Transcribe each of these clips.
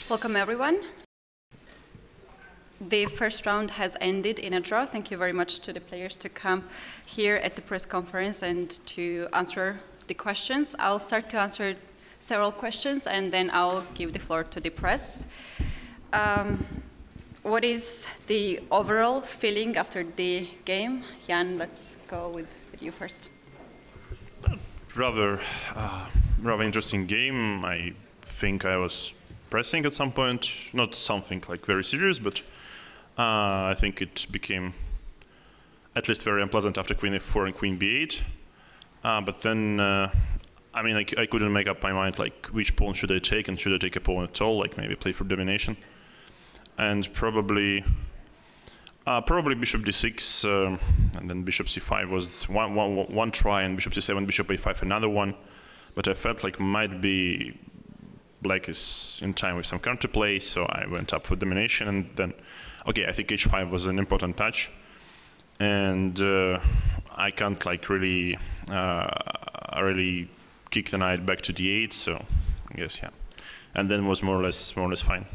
Welcome, everyone. The first round has ended in a draw. Thank you very much to the players to come here at the press conference and to answer the questions. I'll start to answer several questions, and then I'll give the floor to the press. What is the overall feeling after the game? Jan, let's go with you first. Rather interesting game. I think I was pressing at some point, not something like very serious, but I think it became at least very unpleasant after Queen F4 and Queen B8. But then, I mean, I couldn't make up my mind, like, which pawn should I take, and should I take a pawn at all, like maybe play for domination. And probably bishop d6, and then bishop c5 was one try, and bishop c7, bishop a5 another one. But I felt like might be black is in time with some counterplay, so I went up for domination, and then, okay, I think h5 was an important touch, and I can't like really kick the knight back to d8, so I guess yeah, and then was more or less fine.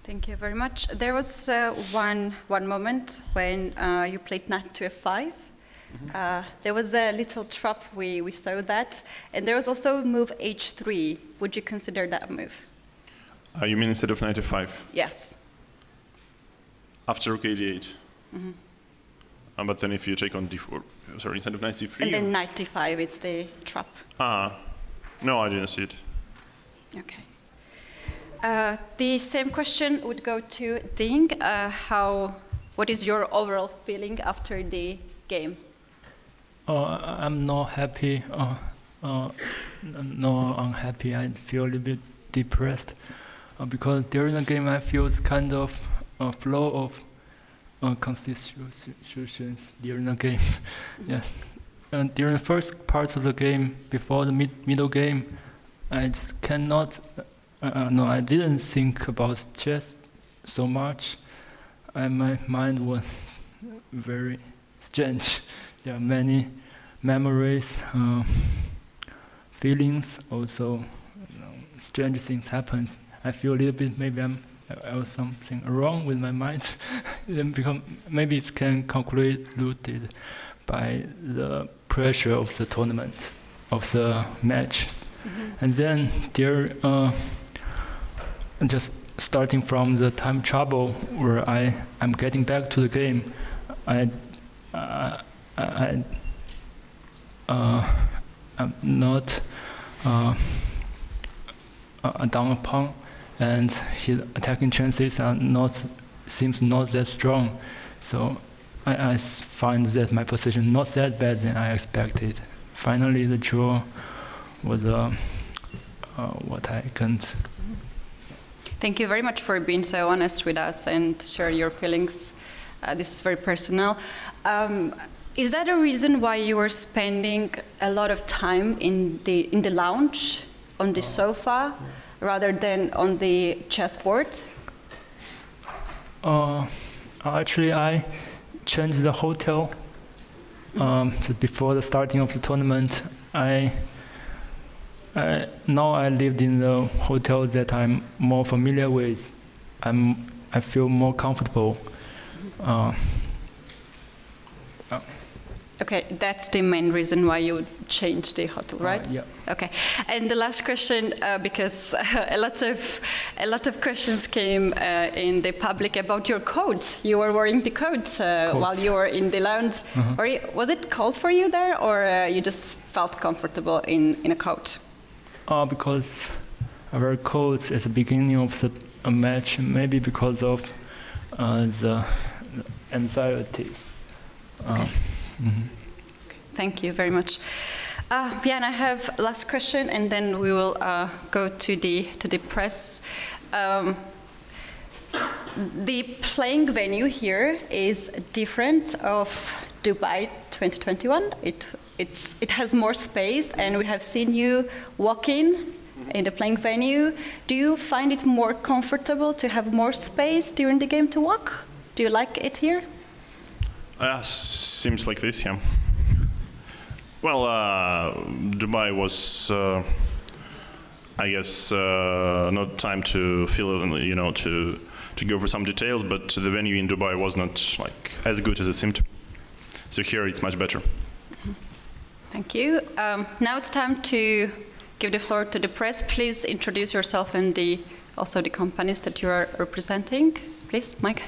Thank you very much. There was one moment when you played knight to f5. There was a little trap, we saw that. And there was also move h3. Would you consider that move? You mean instead of knight f5? Yes. After rook a8? But then if you take on d4, sorry, instead of knight c3? And then knight d5, it's the trap. No, I didn't see it. Okay. The same question would go to Ding. What is your overall feeling after the game? I'm not happy, not unhappy. I feel a little bit depressed because during the game I feel kind of a flow of constitutions during the game. Yes, and during the first part of the game, before the middle game, I just cannot. No, I didn't think about chess so much, and my mind was very strange. There are many memories, feelings, also strange things happen. I feel a little bit maybe I was something wrong with my mind. Then maybe it can concluded by the pressure of the tournament, of the match. And then there, just starting from the time trouble where I'm getting back to the game, I'm not down upon, and his attacking chances are seems not that strong. So I find that my position not that bad than I expected. Finally, the draw was what I can't. Thank you very much for being so honest with us and share your feelings. This is very personal. Is that a reason why you were spending a lot of time in the lounge, on the sofa, rather than on the chessboard? Actually, I changed the hotel. So before the starting of the tournament, now I lived in the hotel that I'm more familiar with. I feel more comfortable. Okay, that's the main reason why you changed the hotel, right? Yeah. Okay, and the last question, because a lot of questions came in the public about your coat. You were wearing the coat while you were in the lounge. Was it cold for you there, or you just felt comfortable in a coat? Because I wear coats at the beginning of the match, maybe because of the anxieties. Okay. Thank you very much. Jan, I have last question, and then we will go to the press. The playing venue here is different of Dubai 2021. It has more space, and we have seen you walking in the playing venue. Do you find it more comfortable to have more space during the game to walk? Do you like it here? Seems like this, yeah. Well, Dubai was I guess not time to fill, to go over some details, but the venue in Dubai was not like as good as it seemed. So here it's much better. Thank you. Now it's time to give the floor to the press. Please introduce yourself and also the companies that you are representing. Please, Mike.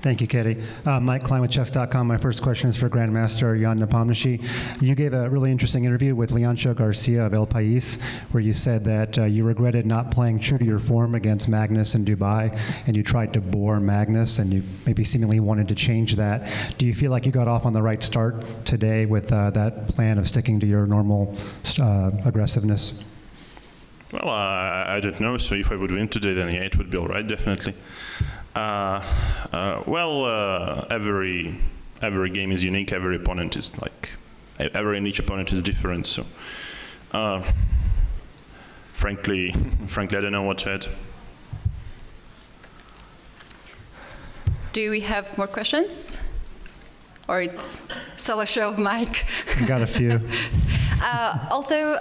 Thank you, Katie. Mike Klein with chess.com. My first question is for Grandmaster Jan Nepomniachtchi. You gave a really interesting interview with Leoncio Garcia of El País, where you said that you regretted not playing true to your form against Magnus in Dubai, and you tried to bore Magnus, and you maybe seemingly wanted to change that. Do you feel like you got off on the right start today with that plan of sticking to your normal aggressiveness? Well, I don't know. So if I would win today, then yeah, it would be all right, definitely. Every game is unique. Every opponent is and each opponent is different. So, frankly, I don't know what to add. Do we have more questions? Or it's solo show of Mike? Got a few. Also,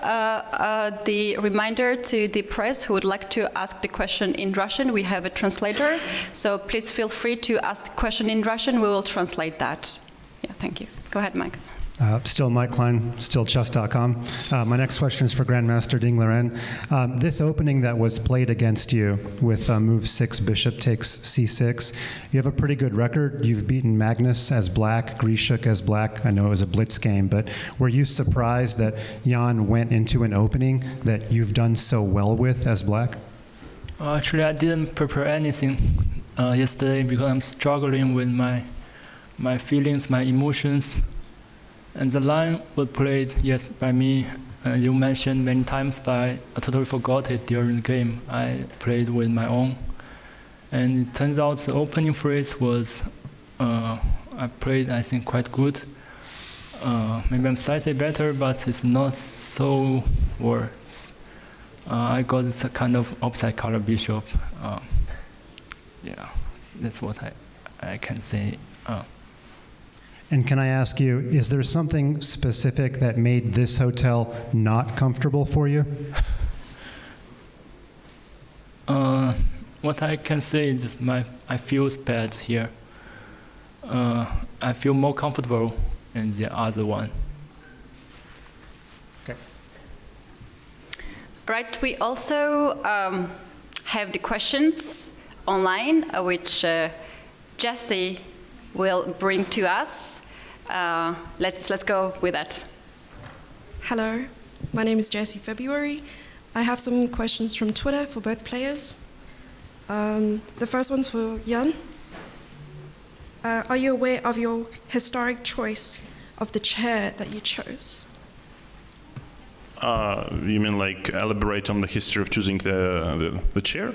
the reminder to the press who would like to ask the question in Russian, we have a translator, so please feel free to ask the question in Russian, we will translate that. Yeah, thank you. Go ahead, Mike. Still Mike Klein, still chess.com. My next question is for Grandmaster Ding Liren. This opening that was played against you with move 6, bishop takes c6, you have a pretty good record. You've beaten Magnus as black, Grishuk as black. I know it was a blitz game, but were you surprised that Jan went into an opening that you've done so well with as black? Actually, I didn't prepare anything yesterday because I'm struggling with my feelings, my emotions. And the line was played, yes, by me. You mentioned many times, but I totally forgot it during the game. I played with my own. And it turns out the opening phrase was, I played, I think, quite good. Maybe I'm slightly better, but it's not so worse. I got this kind of upside color bishop. Yeah, that's what I can say. And can I ask you, is there something specific that made this hotel not comfortable for you? What I can say is just I feel bad here. I feel more comfortable in the other one. Okay. Right, we also have the questions online, which Jesse will bring to us. Let's go with that. Hello, my name is Jessie February. I have some questions from Twitter for both players. The first one's for Jan. Are you aware of your historic choice of the chair that you chose? You mean like elaborate on the history of choosing the chair?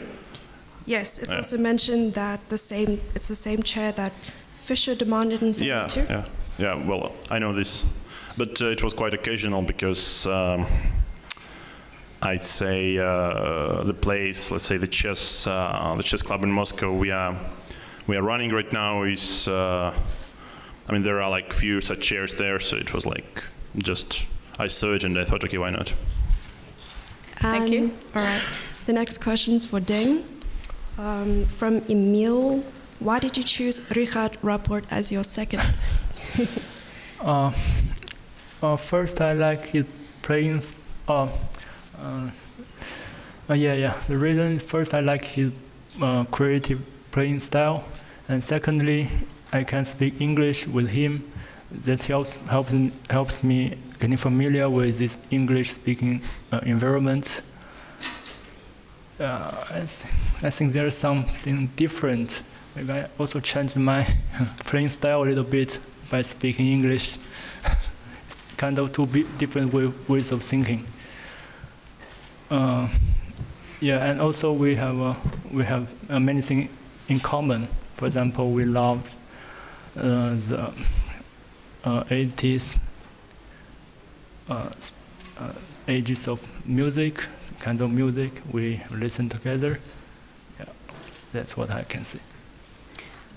Yes, it's also mentioned that it's the same chair that Fischer demanded in 72. Yeah. Well, I know this, but it was quite occasional because I'd say the place, let's say the chess club in Moscow, we are running right now is. I mean, there are like few such chairs there, so it was like just I saw it and I thought, okay, why not? Thank you. All right. The next question's for Ding. From Emil. Why did you choose Richard Rapport as your second? First, I like his playing. The reason first I like his creative playing style, and secondly, I can speak English with him. That helps me getting familiar with this English-speaking environment. I think there is something different. Maybe I also changed my playing style a little bit by speaking English. It's kind of two different ways of thinking. And also we have many things in common. For example, we love the 80s ages of music, kind of music we listen together. Yeah, that's what I can say.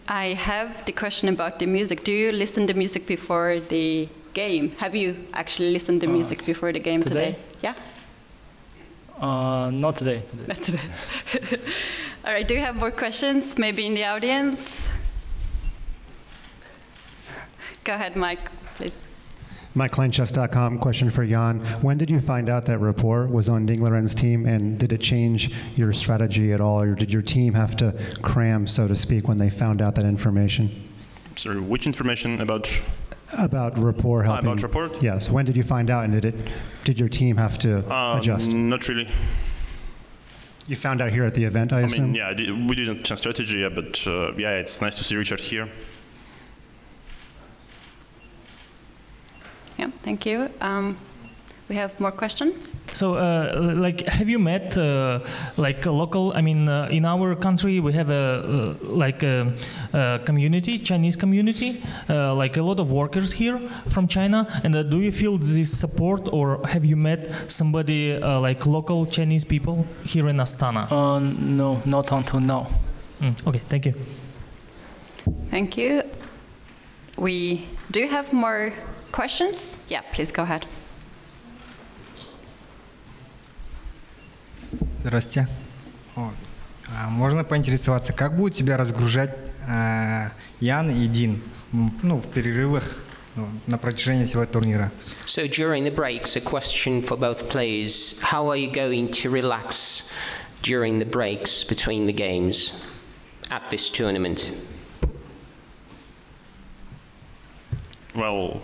I have the question about the music. Do you listen to music before the game? Have you actually listened to music before the game today? Yeah. Not today. Not today. All right, do you have more questions, maybe in the audience? Go ahead, Mike, please. MikeKleinchess.com, question for Jan. When did you find out that Rapport was on Dingleren's team, and did it change your strategy at all, or did your team have to cram, so to speak, when they found out that information? Sorry, which information about? About Rapport helping. About Rapport? Yes. When did you find out, and did your team have to adjust? Not really. You found out here at the event, I assume? mean, yeah, we didn't change strategy yet, but yeah, it's nice to see Richard here. Yeah, thank you. We have more questions. So, like, have you met like a local? I mean, in our country we have a community, Chinese community, like a lot of workers here from China. And do you feel this support, or have you met somebody like local Chinese people here in Astana? No, not until now. Okay, thank you. Thank you. We do have more questions. Yeah, please go ahead. Здравствуйте. Можно поинтересоваться, как будут тебя разгружать Ян и Дин, в перерывах на протяжении всего турнира? So during the breaks, a question for both players: how are you going to relax during the breaks between the games at this tournament? Well,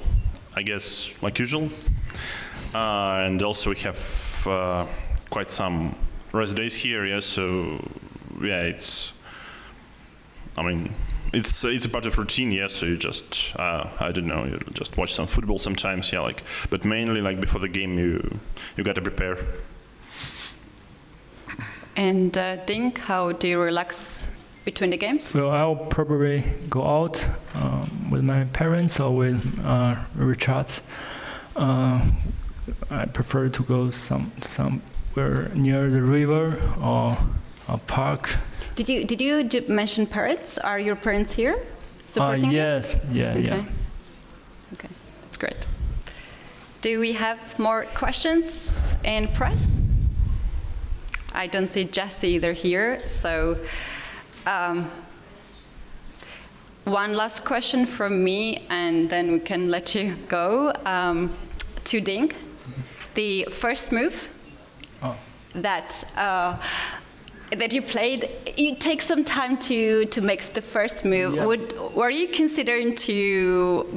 I guess like usual, and also we have quite some rest days here, yeah. So yeah, I mean, it's a part of routine, yeah. So you just I don't know, you just watch some football sometimes, yeah. Like, but mainly like before the game, you got to prepare. And Ding, how do you relax between the games? Well, I'll probably go out with my parents or with Richard. I prefer to go somewhere near the river or a park. Did you mention parents? Are your parents here supporting you? Yes, yeah. Okay, that's great. Do we have more questions in press? I don't see Jesse either here, so one last question from me, and then we can let you go. To Ding, the first move that you played, you take some time to make the first move. Yeah. Were you considering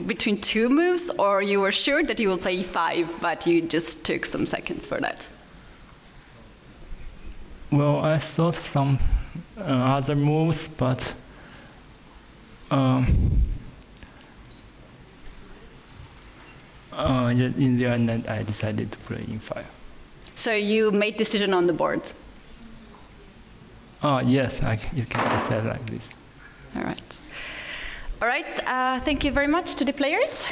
between two moves, or you were sure that you will play e5, but you just took some seconds for that? Well, I thought of some other moves, but in the end, I decided to play e5. So you made decision on the board? Yes, it can be said like this. All right. All right, thank you very much to the players.